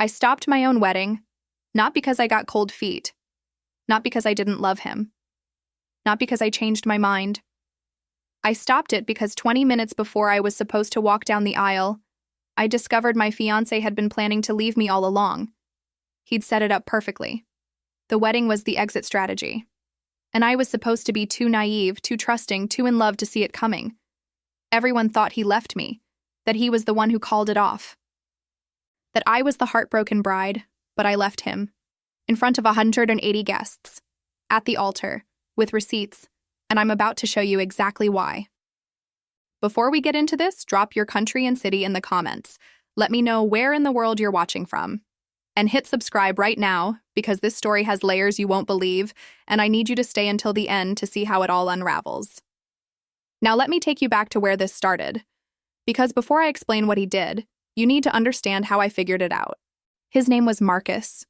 I stopped my own wedding, not because I got cold feet, not because I didn't love him, not because I changed my mind. I stopped it because 20 minutes before I was supposed to walk down the aisle, I discovered my fiancé had been planning to leave me all along. He'd set it up perfectly. The wedding was the exit strategy. And I was supposed to be too naive, too trusting, too in love to see it coming. Everyone thought he left me, that he was the one who called it off. That I was the heartbroken bride, but I left him. In front of 180 guests. At the altar, with receipts, and I'm about to show you exactly why. Before we get into this, drop your country and city in the comments. Let me know where in the world you're watching from. And hit subscribe right now, because this story has layers you won't believe, and I need you to stay until the end to see how it all unravels. Now let me take you back to where this started. Because before I explain what he did, you need to understand how I figured it out. His name was Marcus.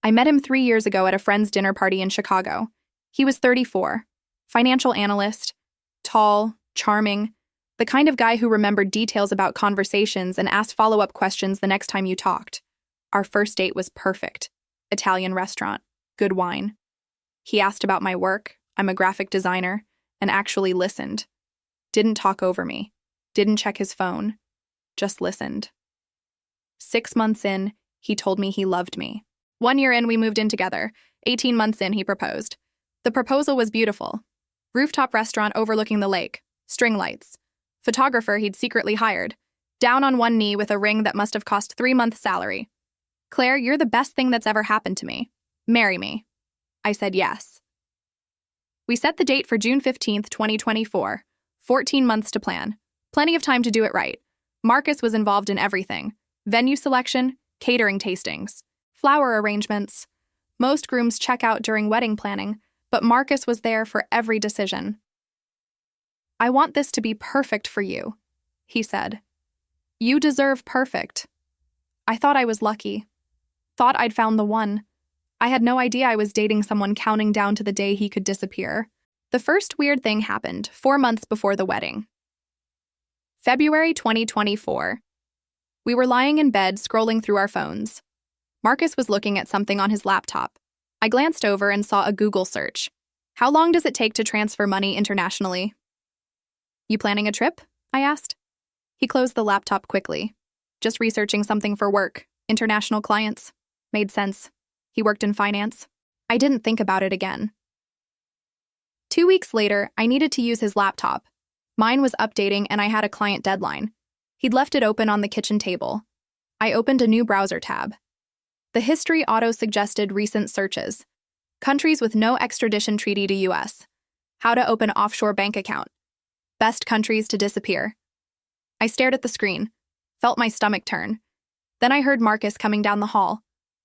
I met him 3 years ago at a friend's dinner party in Chicago. He was 34, financial analyst, tall, charming, the kind of guy who remembered details about conversations and asked follow-up questions the next time you talked. Our first date was perfect. Italian restaurant, good wine. He asked about my work, I'm a graphic designer, and actually listened. Didn't talk over me, didn't check his phone, just listened. 6 months in, he told me he loved me. 1 year in, we moved in together. 18 months in, he proposed. The proposal was beautiful. Rooftop restaurant overlooking the lake, string lights. Photographer he'd secretly hired. Down on one knee with a ring that must have cost 3 months' salary. Claire, you're the best thing that's ever happened to me. Marry me. I said yes. We set the date for June 15th, 2024. 14 months to plan. Plenty of time to do it right. Marcus was involved in everything. Venue selection, catering tastings, flower arrangements. Most grooms check out during wedding planning, but Marcus was there for every decision. I want this to be perfect for you, he said. You deserve perfect. I thought I was lucky. Thought I'd found the one. I had no idea I was dating someone counting down to the day he could disappear. The first weird thing happened 4 months before the wedding. February 2024. We were lying in bed scrolling through our phones. Marcus was looking at something on his laptop. I glanced over and saw a Google search. How long does it take to transfer money internationally? You planning a trip? I asked. He closed the laptop quickly. Just researching something for work. International clients. Made sense. He worked in finance. I didn't think about it again. 2 weeks later, I needed to use his laptop. Mine was updating and I had a client deadline. He'd left it open on the kitchen table. I opened a new browser tab. The history auto-suggested recent searches. Countries with no extradition treaty to US. How to open offshore bank account. Best countries to disappear. I stared at the screen, felt my stomach turn. Then I heard Marcus coming down the hall.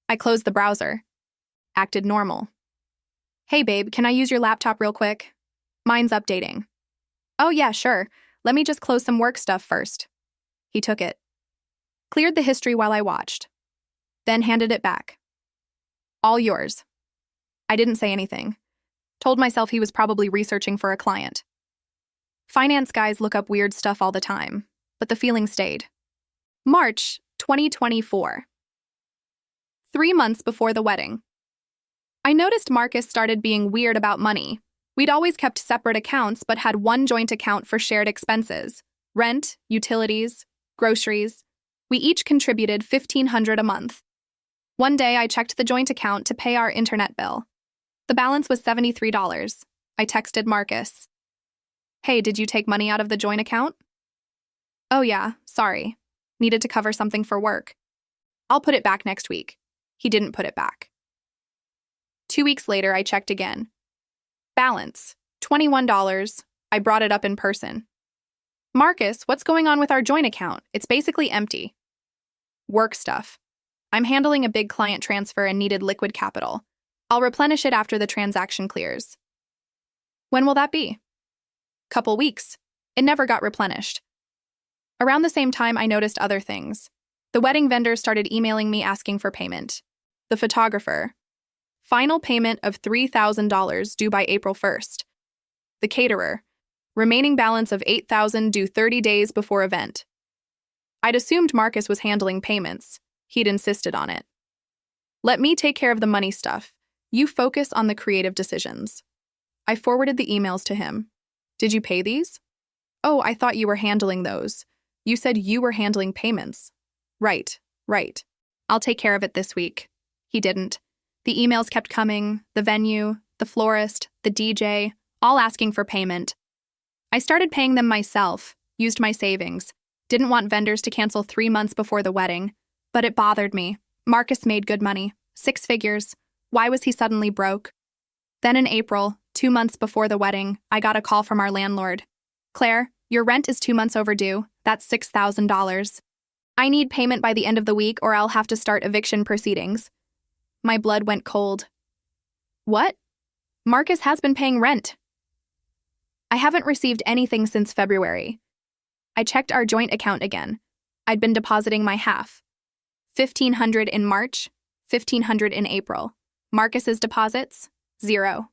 I closed the browser. Acted normal. Hey babe, can I use your laptop real quick? Mine's updating. Oh yeah, sure. Let me just close some work stuff first. He took it. Cleared the history while I watched. Then handed it back. All yours. I didn't say anything. Told myself he was probably researching for a client. Finance guys look up weird stuff all the time, but the feeling stayed. March 2024. 3 months before the wedding. I noticed Marcus started being weird about money. We'd always kept separate accounts but had one joint account for shared expenses. Rent, utilities, groceries. We each contributed $1,500 a month. One day I checked the joint account to pay our internet bill. The balance was $73. I texted Marcus. Hey, did you take money out of the joint account? Oh yeah, sorry. Needed to cover something for work. I'll put it back next week. He didn't put it back. 2 weeks later, I checked again. Balance, $21. I brought it up in person. Marcus, what's going on with our joint account? It's basically empty. Work stuff. I'm handling a big client transfer and needed liquid capital. I'll replenish it after the transaction clears. When will that be? Couple weeks. It never got replenished. Around the same time, I noticed other things. The wedding vendor started emailing me asking for payment. The photographer. Final payment of $3,000 due by April 1st. The caterer. Remaining balance of $8,000 due 30 days before event. I'd assumed Marcus was handling payments. He'd insisted on it. Let me take care of the money stuff. You focus on the creative decisions. I forwarded the emails to him. Did you pay these? Oh, I thought you were handling those. You said you were handling payments. Right. I'll take care of it this week. He didn't. The emails kept coming, the venue, the florist, the DJ, all asking for payment. I started paying them myself, used my savings, didn't want vendors to cancel 3 months before the wedding, but it bothered me. Marcus made good money, 6 figures. Why was he suddenly broke? Then in April, 2 months before the wedding, I got a call from our landlord. Claire, your rent is 2 months overdue. That's $6,000. I need payment by the end of the week or I'll have to start eviction proceedings. My blood went cold. What? Marcus has been paying rent. I haven't received anything since February. I checked our joint account again. I'd been depositing my half. $1,500 in March, $1,500 in April. Marcus's deposits? 0.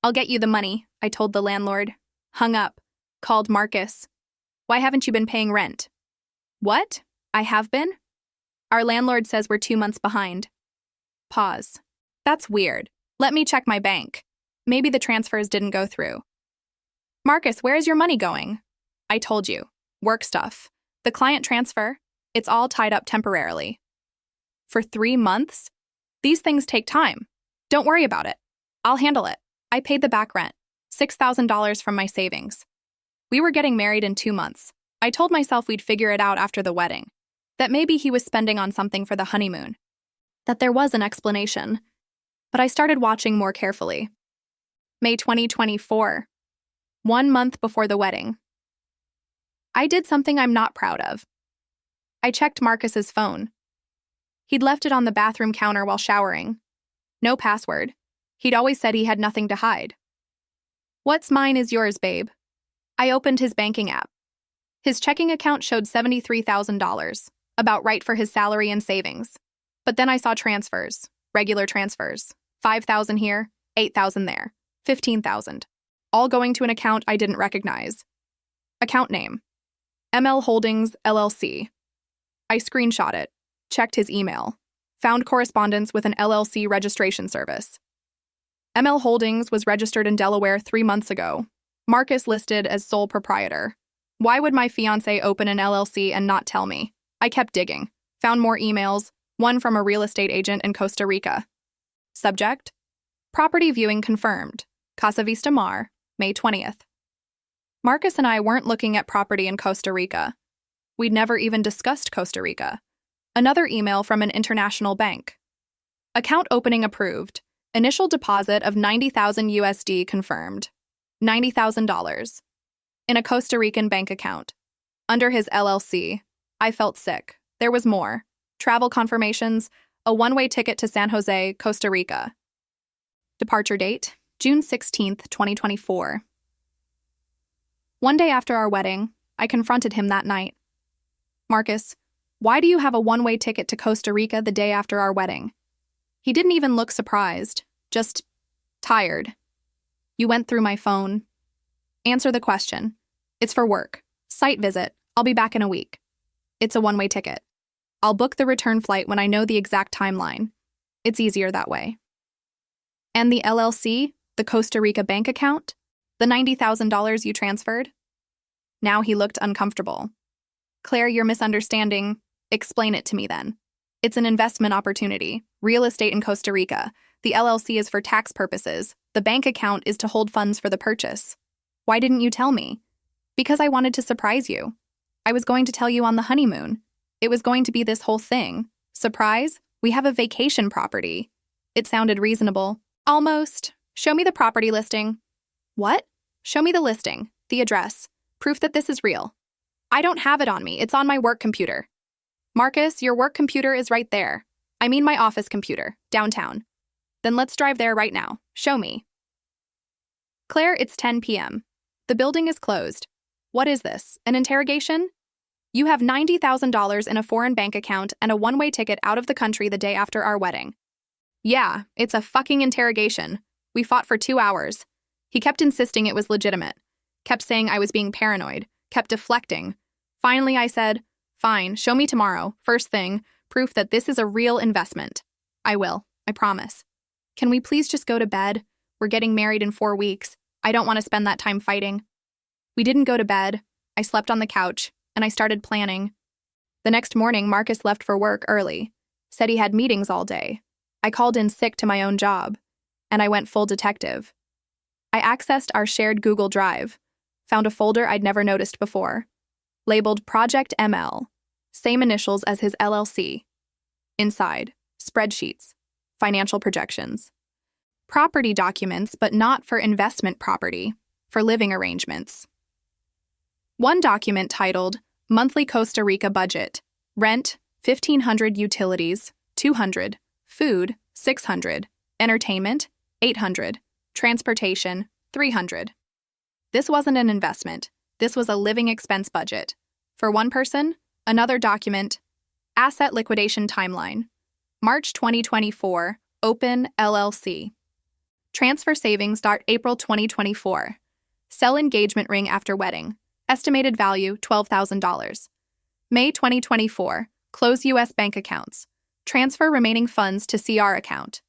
I'll get you the money, I told the landlord. Hung up. Called Marcus. Why haven't you been paying rent? What? I have been? Our landlord says we're 2 months behind. Pause. That's weird. Let me check my bank. Maybe the transfers didn't go through. Marcus, where is your money going? I told you. Work stuff. The client transfer, it's all tied up temporarily. For 3 months? These things take time. Don't worry about it. I'll handle it. I paid the back rent, $6,000 from my savings. We were getting married in 2 months. I told myself we'd figure it out after the wedding. That maybe he was spending on something for the honeymoon. That there was an explanation. But I started watching more carefully. May 2024. 1 month before the wedding. I did something I'm not proud of. I checked Marcus's phone. He'd left it on the bathroom counter while showering. No password. He'd always said he had nothing to hide. What's mine is yours, babe. I opened his banking app. His checking account showed $73,000, about right for his salary and savings. But then I saw transfers, regular transfers. 5,000 here, 8,000 there, 15,000. All going to an account I didn't recognize. Account name: ML Holdings, LLC. I screenshot it, checked his email, found correspondence with an LLC registration service. ML Holdings was registered in Delaware 3 months ago. Marcus listed as sole proprietor. Why would my fiancé open an LLC and not tell me? I kept digging, found more emails, one from a real estate agent in Costa Rica. Subject: Property viewing confirmed. Casa Vista Mar, May 20th. Marcus and I weren't looking at property in Costa Rica. We'd never even discussed Costa Rica. Another email from an international bank. Account opening approved. Initial deposit of $90,000 USD confirmed. $90,000. In a Costa Rican bank account. Under his LLC. I felt sick. There was more. Travel confirmations, a one-way ticket to San Jose, Costa Rica. Departure date: June 16th, 2024. One day after our wedding, I confronted him that night. Marcus, why do you have a one-way ticket to Costa Rica the day after our wedding? He didn't even look surprised, just tired. You went through my phone. Answer the question. It's for work. Site visit. I'll be back in a week. It's a one-way ticket. I'll book the return flight when I know the exact timeline. It's easier that way. And the LLC, the Costa Rica bank account, the $90,000 you transferred? Now he looked uncomfortable. Claire, you're misunderstanding. Explain it to me then. It's an investment opportunity, real estate in Costa Rica. The LLC is for tax purposes. The bank account is to hold funds for the purchase. Why didn't you tell me? Because I wanted to surprise you. I was going to tell you on the honeymoon. It was going to be this whole thing. Surprise? We have a vacation property. It sounded reasonable. Almost. Show me the property listing. What? Show me the listing, the address, proof that this is real. I don't have it on me. It's on my work computer. Marcus, your work computer is right there. I mean my office computer, downtown. Then let's drive there right now. Show me. Claire, it's 10 p.m. The building is closed. What is this, an interrogation? You have $90,000 in a foreign bank account and a one-way ticket out of the country the day after our wedding. Yeah, it's a fucking interrogation. We fought for 2 hours. He kept insisting it was legitimate. Kept saying I was being paranoid. Kept deflecting. Finally, I said, fine, show me tomorrow. First thing, Proof that this is a real investment. I will. I promise. Can we please just go to bed? We're getting married in 4 weeks. I don't want to spend that time fighting. We didn't go to bed. I slept on the couch, and I started planning. The next morning, Marcus left for work early, said he had meetings all day. I called in sick to my own job, and I went full detective. I accessed our shared Google Drive, found a folder I'd never noticed before, labeled Project ML, same initials as his LLC. Inside, spreadsheets, financial projections. Property documents, but not for investment property, for living arrangements. One document titled Monthly Costa Rica Budget, Rent, 1,500 Utilities, 200, Food, 600, Entertainment, 800, Transportation, 300. This wasn't an investment. This was a living expense budget. For one person, another document, Asset Liquidation Timeline, March 2024, Open LLC. Transfer savings start April 2024. Sell engagement ring after wedding. Estimated value $12,000. May 2024. Close U.S. bank accounts. Transfer remaining funds to CR account.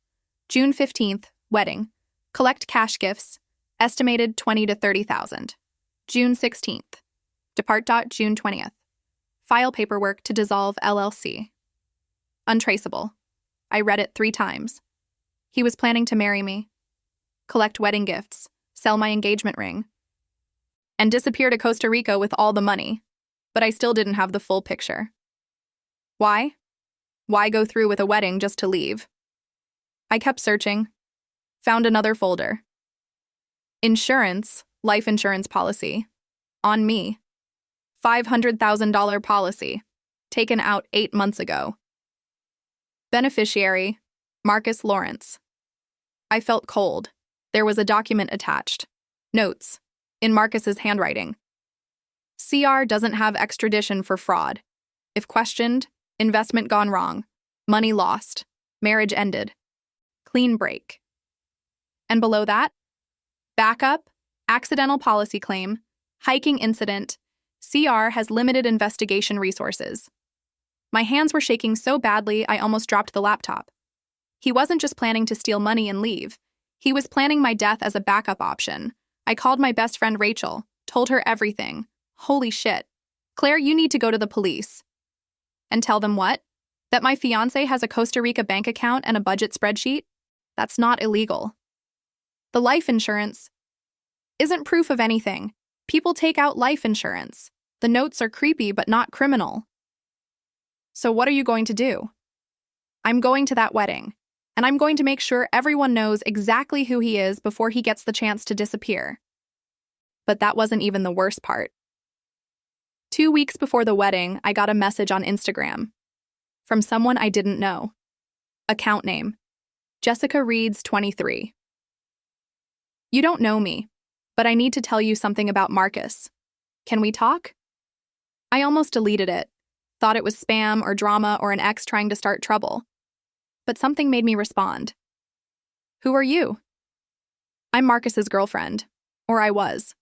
June 15th. Wedding. Collect cash gifts. Estimated $20,000 to $30,000. June 16th. Depart. June 20th. File paperwork to dissolve LLC. Untraceable. I read it 3 times. He was planning to marry me, collect wedding gifts, sell my engagement ring, and disappear to Costa Rica with all the money, but I still didn't have the full picture. Why? Why go through with a wedding just to leave? I kept searching, found another folder. Insurance, life insurance policy, on me. $500,000 policy, taken out 8 months ago. Beneficiary, Marcus Lawrence. I felt cold. There was a document attached. Notes, in Marcus's handwriting. CR doesn't have extradition for fraud. If questioned, investment gone wrong, money lost, marriage ended. Clean break. And below that, backup, accidental policy claim, hiking incident, CR has limited investigation resources. My hands were shaking so badly I almost dropped the laptop. He wasn't just planning to steal money and leave. He was planning my death as a backup option. I called my best friend Rachel, told her everything. Holy shit. Claire, you need to go to the police. And tell them what? That my fiancé has a Costa Rica bank account and a budget spreadsheet? That's not illegal. The life insurance isn't proof of anything. People take out life insurance. The notes are creepy but not criminal. So what are you going to do? I'm going to that wedding, and I'm going to make sure everyone knows exactly who he is before he gets the chance to disappear. But that wasn't even the worst part. 2 weeks before the wedding, I got a message on Instagram from someone I didn't know. Account name, Jessica Reeds 23. You don't know me, but I need to tell you something about Marcus. Can we talk? I almost deleted it. Thought it was spam or drama or an ex trying to start trouble. But something made me respond. Who are you? I'm Marcus's girlfriend, or I was.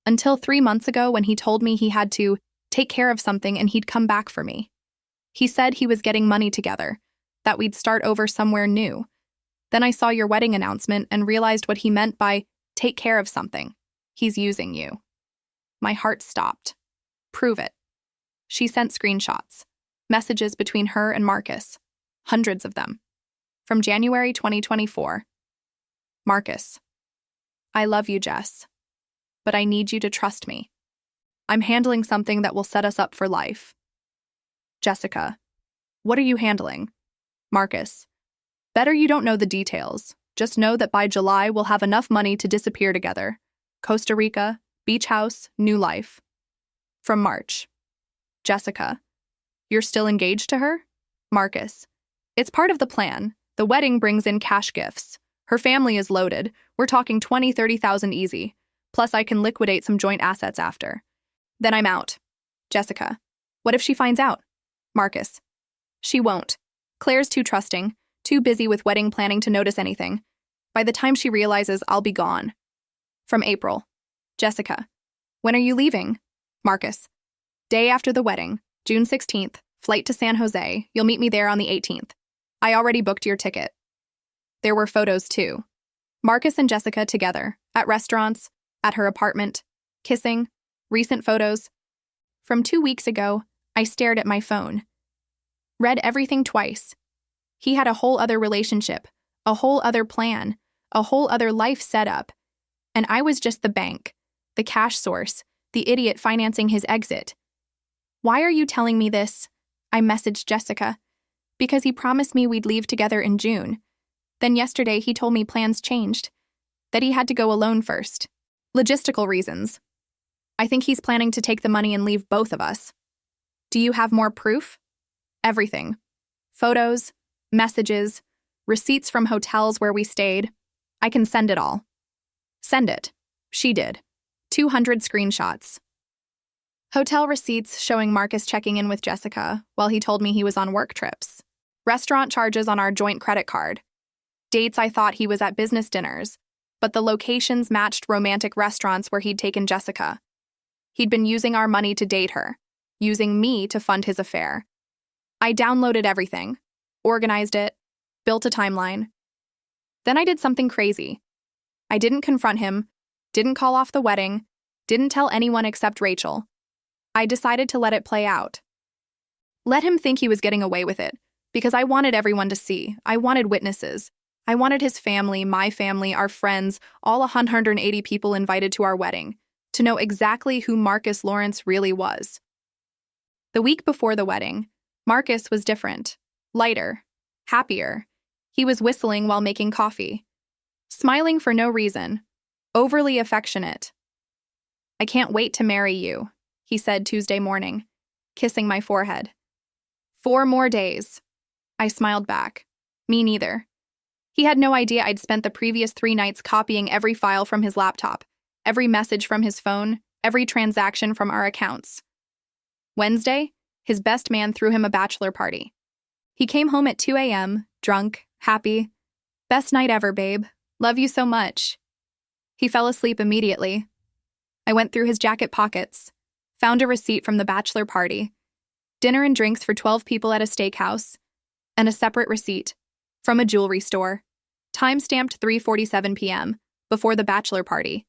Until 3 months ago when he told me he had to take care of something and he'd come back for me. He said he was getting money together, that we'd start over somewhere new. Then I saw your wedding announcement and realized what he meant by take care of something. He's using you. My heart stopped. Prove it. She sent screenshots, messages between her and Marcus, hundreds of them. From January 2024. Marcus, I love you, Jess, but I need you to trust me. I'm handling something that will set us up for life. Jessica, what are you handling? Marcus, better you don't know the details. Just know that by July we'll have enough money to disappear together. Costa Rica, beach house, new life. From March. Jessica, you're still engaged to her? Marcus, it's part of the plan. The wedding brings in cash gifts. Her family is loaded. We're talking $20,000 to $30,000 easy. Plus I can liquidate some joint assets after. Then I'm out. Jessica, what if she finds out? Marcus, she won't. Claire's too trusting, too busy with wedding planning to notice anything. By the time she realizes, I'll be gone. From April. Jessica, when are you leaving? Marcus, day after the wedding, June 16th, Flight to San Jose. You'll meet me there on the 18th. I already booked your ticket. There were photos, too. Marcus and Jessica together, at restaurants, at her apartment, kissing, recent photos. From 2 weeks ago, I stared at my phone. Read everything twice. He had a whole other relationship, a whole other plan, a whole other life set up. And I was just the bank, the cash source, the idiot financing his exit. Why are you telling me this? I messaged Jessica. Because he promised me we'd leave together in June. Then yesterday he told me plans changed. That he had to go alone first. Logistical reasons. I think he's planning to take the money and leave both of us. Do you have more proof? Everything. Photos, messages, receipts from hotels where we stayed. I can send it all. Send it. She did. 200 screenshots. Hotel receipts showing Marcus checking in with Jessica while he told me he was on work trips. Restaurant charges on our joint credit card. Dates I thought he was at business dinners, but the locations matched romantic restaurants where he'd taken Jessica. He'd been using our money to date her, using me to fund his affair. I downloaded everything, organized it, built a timeline. Then I did something crazy. I didn't confront him, didn't call off the wedding, didn't tell anyone except Rachel. I decided to let it play out. Let him think he was getting away with it, because I wanted everyone to see. I wanted witnesses. I wanted his family, my family, our friends, all 180 people invited to our wedding, to know exactly who Marcus Lawrence really was. The week before the wedding, Marcus was different, lighter, happier. He was whistling while making coffee, smiling for no reason, overly affectionate. I can't wait to marry you, he said Tuesday morning, kissing my forehead. 4 more days. I smiled back. Me neither. He had no idea I'd spent the previous 3 nights copying every file from his laptop, every message from his phone, every transaction from our accounts. Wednesday, his best man threw him a bachelor party. He came home at 2 a.m., drunk, happy. Best night ever, babe. Love you so much. He fell asleep immediately. I went through his jacket pockets, found a receipt from the bachelor party, dinner and drinks for 12 people at a steakhouse, and a separate receipt from a jewelry store, time-stamped 3:47 p.m., before the bachelor party.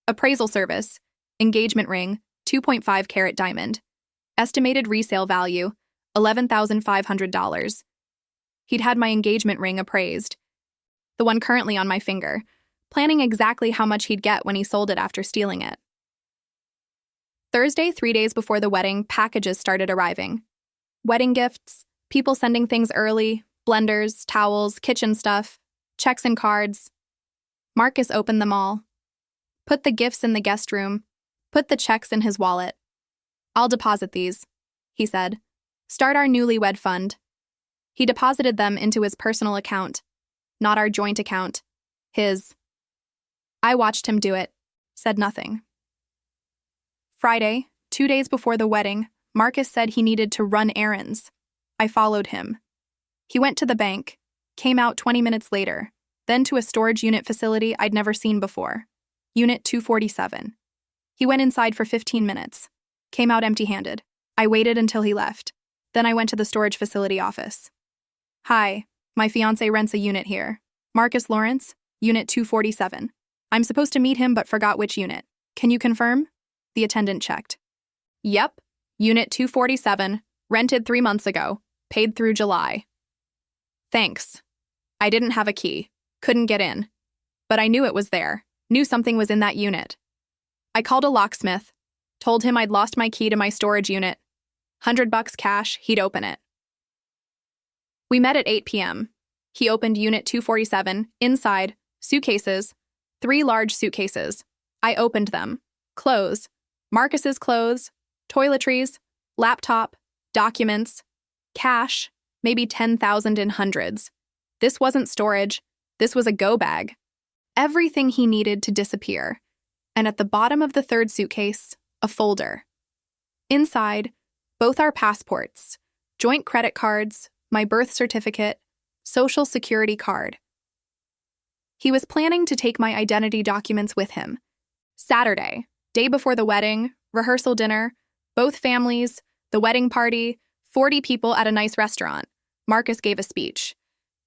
Appraisal service, engagement ring, 2.5 carat diamond. Estimated resale value, $11,500. He'd had my engagement ring appraised, the one currently on my finger, planning exactly how much he'd get when he sold it after stealing it. Thursday, 3 days before the wedding, packages started arriving. Wedding gifts, people sending things early, blenders, towels, kitchen stuff, checks and cards. Marcus opened them all. Put the gifts in the guest room. Put the checks in his wallet. I'll deposit these, he said. Start our newlywed fund. He deposited them into his personal account, not our joint account, his. I watched him do it, said nothing. Friday, 2 days before the wedding, Marcus said he needed to run errands. I followed him. He went to the bank, came out 20 minutes later, then to a storage unit facility I'd never seen before, Unit 247. He went inside for 15 minutes, came out empty-handed. I waited until he left. Then I went to the storage facility office. Hi, my fiancé rents a unit here. Marcus Lawrence, Unit 247. I'm supposed to meet him but forgot which unit. Can you confirm? The attendant checked. Yep, Unit 247, rented 3 months ago, paid through July. Thanks. I didn't have a key, couldn't get in. But I knew it was there, knew something was in that unit. I called a locksmith, told him I'd lost my key to my storage unit. $100 cash, he'd open it. We met at 8 p.m. He opened Unit 247, inside, suitcases, 3 large suitcases. I opened them. Clothes, Marcus's clothes, toiletries, laptop, documents, cash, maybe 10,000 in hundreds. This wasn't storage. This was a go bag. Everything he needed to disappear. And at the bottom of the 3rd suitcase, a folder. Inside, both our passports, joint credit cards, my birth certificate, social security card. He was planning to take my identity documents with him. Saturday, day before the wedding, rehearsal dinner, both families, the wedding party, 40 people at a nice restaurant. Marcus gave a speech.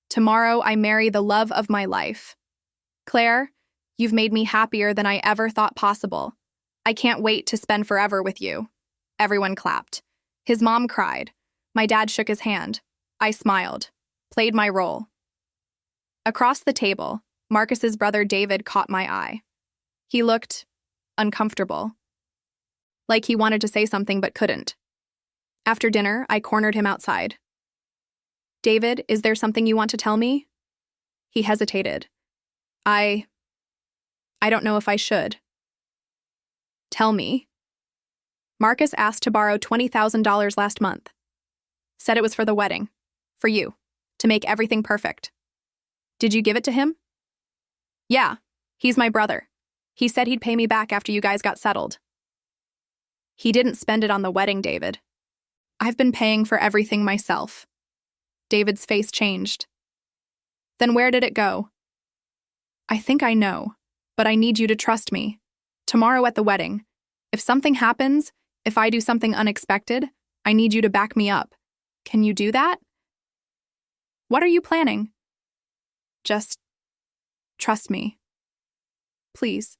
Tomorrow I marry the love of my life. Claire, you've made me happier than I ever thought possible. I can't wait to spend forever with you. Everyone clapped. His mom cried. My dad shook his hand. I smiled, played my role. Across the table, Marcus's brother David caught my eye. He looked uncomfortable, like he wanted to say something but couldn't. After dinner, I cornered him outside. David, is there something you want to tell me? He hesitated. I don't know if I should. Tell me. Marcus asked to borrow $20,000 last month. Said it was for the wedding. For you. To make everything perfect. Did you give it to him? Yeah. He's my brother. He said he'd pay me back after you guys got settled. He didn't spend it on the wedding, David. I've been paying for everything myself. David's face changed. Then where did it go? I think I know, but I need you to trust me. Tomorrow at the wedding, if something happens, if I do something unexpected, I need you to back me up. Can you do that? What are you planning? Just trust me. Please.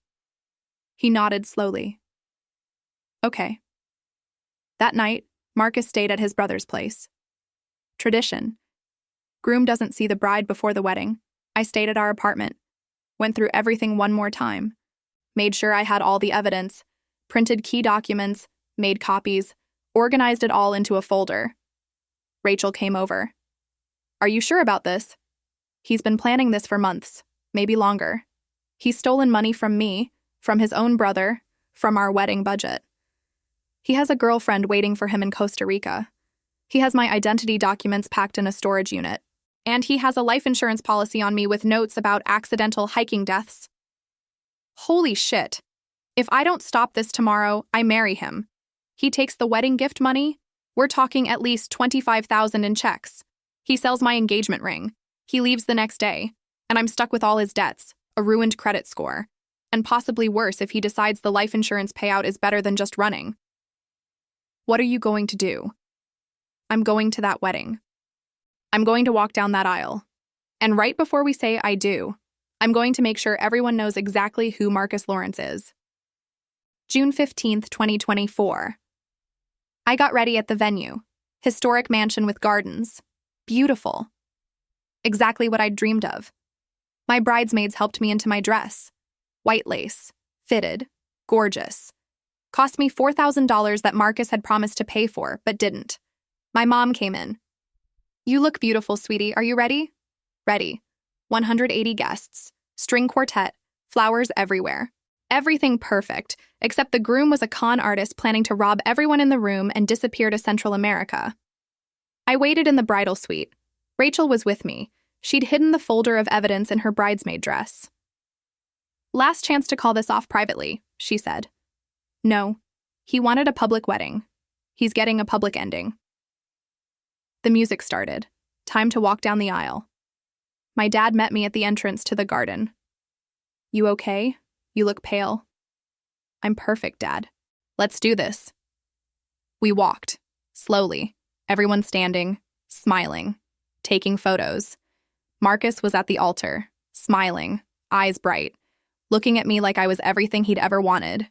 He nodded slowly. Okay. That night, Marcus stayed at his brother's place. Tradition. Groom doesn't see the bride before the wedding. I stayed at our apartment. Went through everything one more time. Made sure I had all the evidence. Printed key documents. Made copies. Organized it all into a folder. Rachel came over. Are you sure about this? He's been planning this for months, maybe longer. He's stolen money from me, from his own brother, from our wedding budget. He has a girlfriend waiting for him in Costa Rica. He has my identity documents packed in a storage unit. And he has a life insurance policy on me with notes about accidental hiking deaths. Holy shit. If I don't stop this tomorrow, I marry him. He takes the wedding gift money. We're talking at least $25,000 in checks. He sells my engagement ring. He leaves the next day, and I'm stuck with all his debts, a ruined credit score, and possibly worse if he decides the life insurance payout is better than just running. What are you going to do? I'm going to that wedding. I'm going to walk down that aisle. And right before we say I do, I'm going to make sure everyone knows exactly who Marcus Lawrence is. June 15th, 2024. I got ready at the venue. Historic mansion with gardens. Beautiful. Exactly what I'd dreamed of. My bridesmaids helped me into my dress. White lace. Fitted. Gorgeous. Cost me $4,000 that Marcus had promised to pay for, but didn't. My mom came in. You look beautiful, sweetie. Are you ready? Ready. 180 guests. String quartet. Flowers everywhere. Everything perfect, except the groom was a con artist planning to rob everyone in the room and disappear to Central America. I waited in the bridal suite. Rachel was with me. She'd hidden the folder of evidence in her bridesmaid dress. Last chance to call this off privately, she said. No. He wanted a public wedding. He's getting a public ending. The music started. Time to walk down the aisle. My dad met me at the entrance to the garden. You okay? You look pale. I'm perfect, Dad. Let's do this. We walked, slowly, everyone standing, smiling, taking photos. Marcus was at the altar, smiling, eyes bright, looking at me like I was everything he'd ever wanted.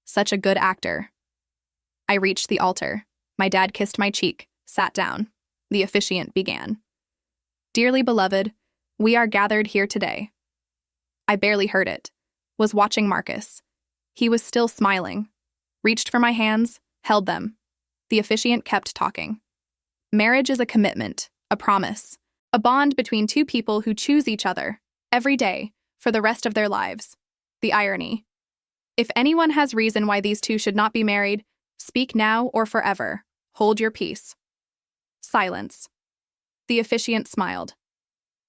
Such a good actor. I reached the altar. My dad kissed my cheek, sat down. The officiant began. Dearly beloved, we are gathered here today. I barely heard it. Was watching Marcus. He was still smiling. Reached for my hands, held them. The officiant kept talking. Marriage is a commitment, a promise, a bond between two people who choose each other, every day, for the rest of their lives. The irony. If anyone has reason why these two should not be married, speak now or forever. Hold your peace. Silence. The officiant smiled.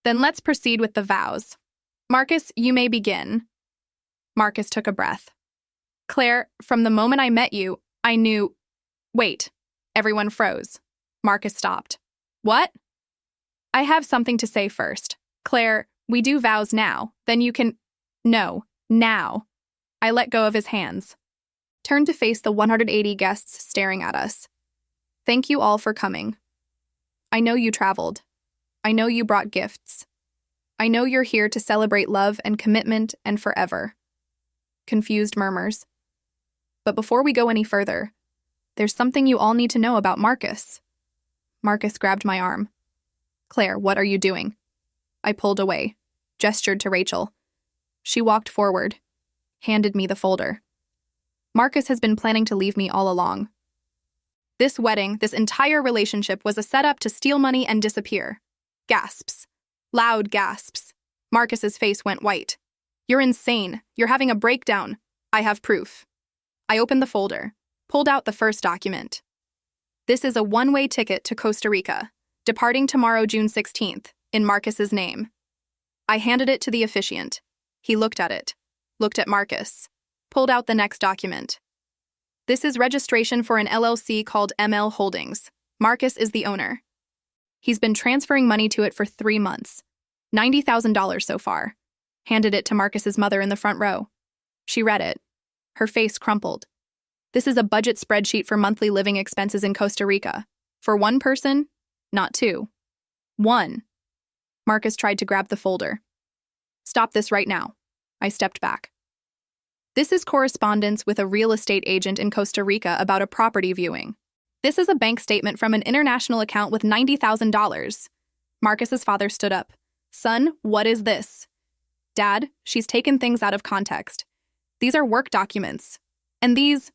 Then let's proceed with the vows. Marcus, you may begin. Marcus took a breath. Claire, from the moment I met you, I knew... Wait. Everyone froze. Marcus stopped. What? I have something to say first. Claire, we do vows now. Then you can... No, now. I let go of his hands. Turned to face the 180 guests staring at us. Thank you all for coming. I know you traveled. I know you brought gifts. I know you're here to celebrate love and commitment and forever. Confused murmurs. But before we go any further, there's something you all need to know about Marcus. Marcus grabbed my arm. Claire, what are you doing? I pulled away, gestured to Rachel. She walked forward, handed me the folder. Marcus has been planning to leave me all along. This wedding, this entire relationship was a setup to steal money and disappear. Gasps. Loud gasps. Marcus's face went white. You're insane. You're having a breakdown. I have proof. I opened the folder, pulled out the first document. This is a one-way ticket to Costa Rica, departing tomorrow, June 16th, in Marcus's name. I handed it to the officiant. He looked at it, looked at Marcus, pulled out the next document. This is registration for an LLC called ML Holdings. Marcus is the owner. He's been transferring money to it for 3 months. $90,000 so far. Handed it to Marcus's mother in the front row. She read it. Her face crumpled. This is a budget spreadsheet for monthly living expenses in Costa Rica. For one person, not two. One. Marcus tried to grab the folder. Stop this right now. I stepped back. This is correspondence with a real estate agent in Costa Rica about a property viewing. This is a bank statement from an international account with $90,000. Marcus's father stood up. Son, what is this? Dad, she's taken things out of context. These are work documents. And these,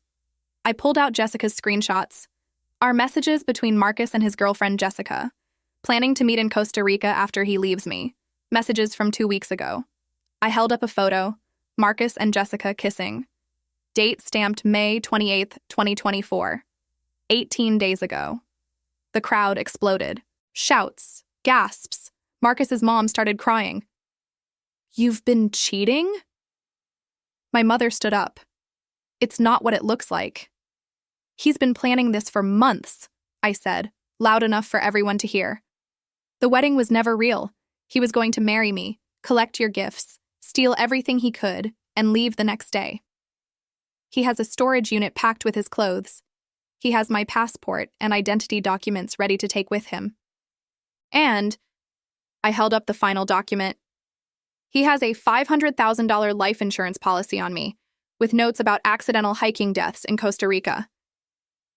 I pulled out Jessica's screenshots, are messages between Marcus and his girlfriend Jessica, planning to meet in Costa Rica after he leaves me. Messages from 2 weeks ago. I held up a photo, Marcus and Jessica kissing. Date stamped May 28th, 2024. 18 days ago. The crowd exploded. Shouts, gasps. Marcus's mom started crying. You've been cheating? My mother stood up. It's not what it looks like. He's been planning this for months, I said, loud enough for everyone to hear. The wedding was never real. He was going to marry me, collect your gifts, steal everything he could, and leave the next day. He has a storage unit packed with his clothes. He has my passport and identity documents ready to take with him. And I held up the final document. He has a $500,000 life insurance policy on me, with notes about accidental hiking deaths in Costa Rica.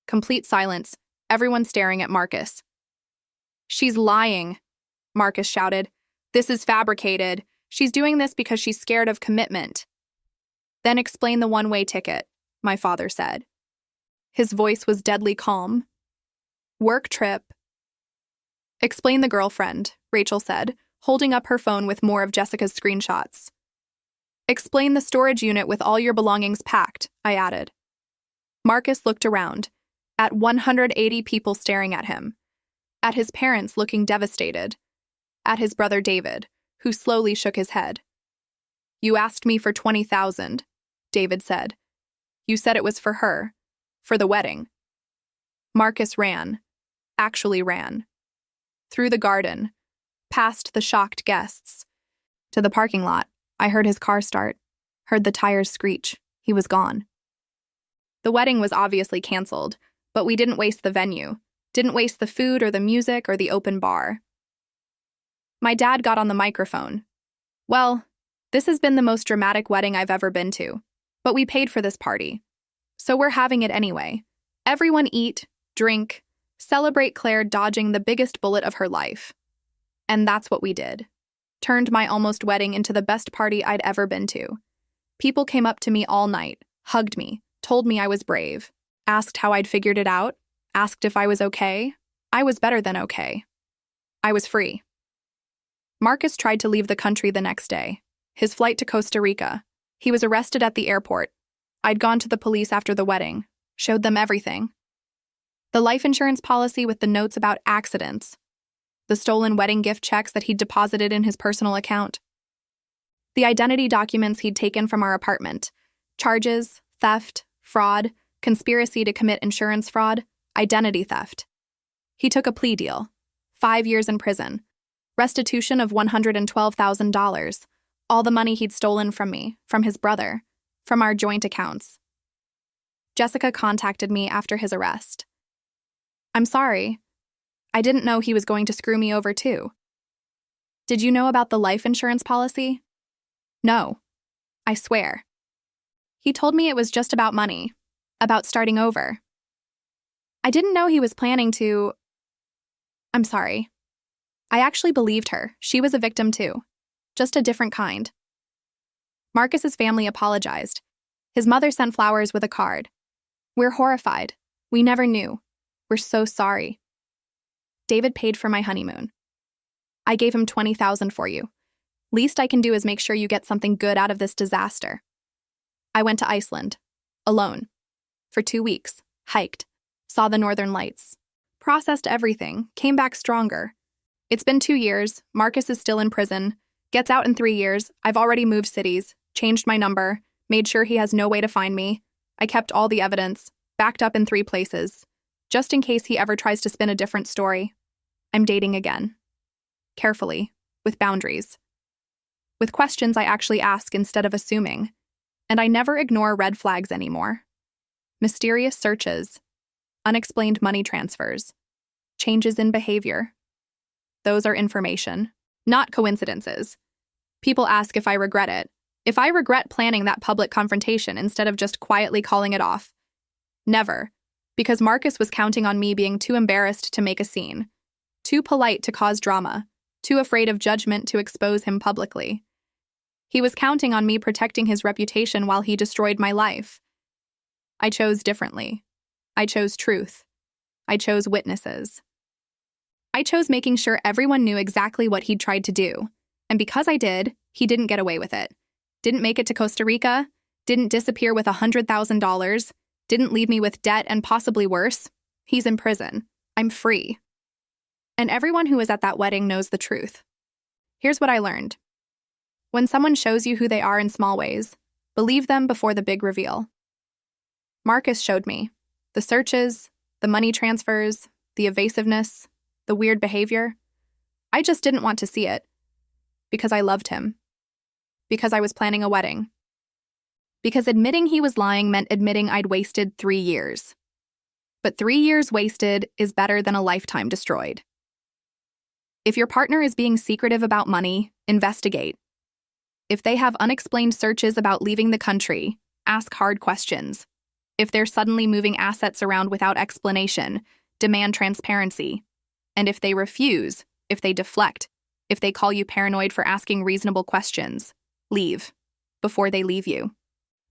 Complete silence, everyone staring at Marcus. She's lying, Marcus shouted. This is fabricated. She's doing this because she's scared of commitment. Then explain the one-way ticket, my father said. His voice was deadly calm. Work trip. Explain the girlfriend, Rachel said, holding up her phone with more of Jessica's screenshots. Explain the storage unit with all your belongings packed, I added. Marcus looked around, at 180 people staring at him, at his parents looking devastated, at his brother David, who slowly shook his head. You asked me for $20,000, David said. You said it was for her, for the wedding. Marcus ran, actually ran. Through the garden, past the shocked guests. To the parking lot, I heard his car start, heard the tires screech. He was gone. The wedding was obviously canceled, but we didn't waste the venue, didn't waste the food or the music or the open bar. My dad got on the microphone. Well, this has been the most dramatic wedding I've ever been to, but we paid for this party. So we're having it anyway. Everyone eat, drink, celebrate Claire dodging the biggest bullet of her life. And that's what we did. Turned my almost wedding into the best party I'd ever been to. People came up to me all night, hugged me, told me I was brave, asked how I'd figured it out, asked if I was okay. I was better than okay. I was free. Marcus tried to leave the country the next day. His flight to Costa Rica. He was arrested at the airport. I'd gone to the police after the wedding, showed them everything. The life insurance policy with the notes about accidents. The stolen wedding gift checks that he'd deposited in his personal account. The identity documents he'd taken from our apartment. Charges, theft, fraud, conspiracy to commit insurance fraud, identity theft. He took a plea deal. 5 years in prison. Restitution of $112,000. All the money he'd stolen from me, from his brother, from our joint accounts. Jessica contacted me after his arrest. I'm sorry. I didn't know he was going to screw me over too. Did you know about the life insurance policy? No. I swear. He told me it was just about money, about starting over. I didn't know he was planning to. I'm sorry. I actually believed her. She was a victim too. Just a different kind. Marcus's family apologized. His mother sent flowers with a card. We're horrified. We never knew. We're so sorry. David paid for my honeymoon. I gave him $20,000 for you. Least I can do is make sure you get something good out of this disaster. I went to Iceland. Alone. For 2 weeks. Hiked. Saw the northern lights. Processed everything. Came back stronger. It's been 2 years. Marcus is still in prison. Gets out in 3 years. I've already moved cities. Changed my number. Made sure he has no way to find me. I kept all the evidence. Backed up in 3 places. Just in case he ever tries to spin a different story. I'm dating again. Carefully. With boundaries. With questions I actually ask instead of assuming. And I never ignore red flags anymore. Mysterious searches. Unexplained money transfers. Changes in behavior. Those are information, not coincidences. People ask if I regret it. If I regret planning that public confrontation instead of just quietly calling it off. Never. Because Marcus was counting on me being too embarrassed to make a scene. Too polite to cause drama. Too afraid of judgment to expose him publicly. He was counting on me protecting his reputation while he destroyed my life. I chose differently. I chose truth. I chose witnesses. I chose making sure everyone knew exactly what he'd tried to do. And because I did, he didn't get away with it. Didn't make it to Costa Rica. Didn't disappear with $100,000. Didn't leave me with debt and possibly worse. He's in prison. I'm free. And everyone who was at that wedding knows the truth. Here's what I learned. When someone shows you who they are in small ways, believe them before the big reveal. Marcus showed me. The searches, the money transfers, the evasiveness, the weird behavior. I just didn't want to see it. Because I loved him. Because I was planning a wedding. Because admitting he was lying meant admitting I'd wasted 3 years. But 3 years wasted is better than a lifetime destroyed. If your partner is being secretive about money, investigate. If they have unexplained searches about leaving the country, ask hard questions. If they're suddenly moving assets around without explanation, demand transparency. And if they refuse, if they deflect, if they call you paranoid for asking reasonable questions, leave before they leave you.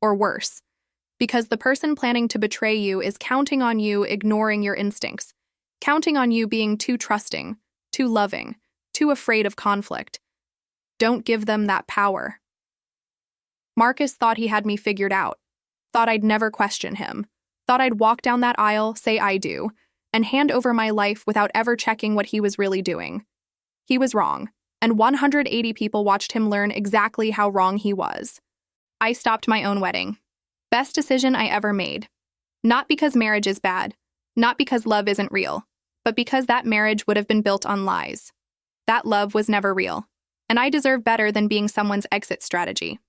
Or worse, because the person planning to betray you is counting on you ignoring your instincts, counting on you being too trusting, too loving, too afraid of conflict. Don't give them that power. Marcus thought he had me figured out, thought I'd never question him, thought I'd walk down that aisle, say I do, and hand over my life without ever checking what he was really doing. He was wrong, and 180 people watched him learn exactly how wrong he was. I stopped my own wedding. Best decision I ever made. Not because marriage is bad, not because love isn't real, but because that marriage would have been built on lies. That love was never real, and I deserve better than being someone's exit strategy.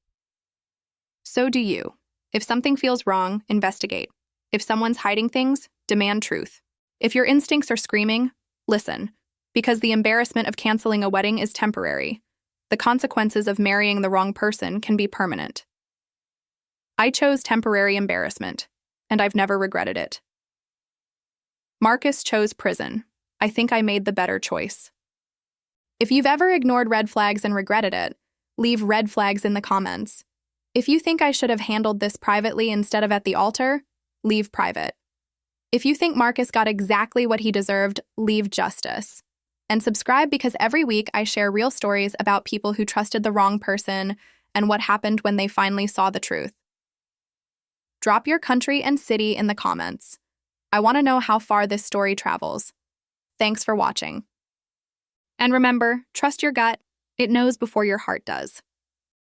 So do you. If something feels wrong, investigate. If someone's hiding things, demand truth. If your instincts are screaming, listen, because the embarrassment of canceling a wedding is temporary. The consequences of marrying the wrong person can be permanent. I chose temporary embarrassment, and I've never regretted it. Marcus chose prison. I think I made the better choice. If you've ever ignored red flags and regretted it, leave red flags in the comments. If you think I should have handled this privately instead of at the altar, leave private. If you think Marcus got exactly what he deserved, leave justice. And subscribe because every week I share real stories about people who trusted the wrong person and what happened when they finally saw the truth. Drop your country and city in the comments. I want to know how far this story travels. Thanks for watching. And remember, trust your gut. It knows before your heart does.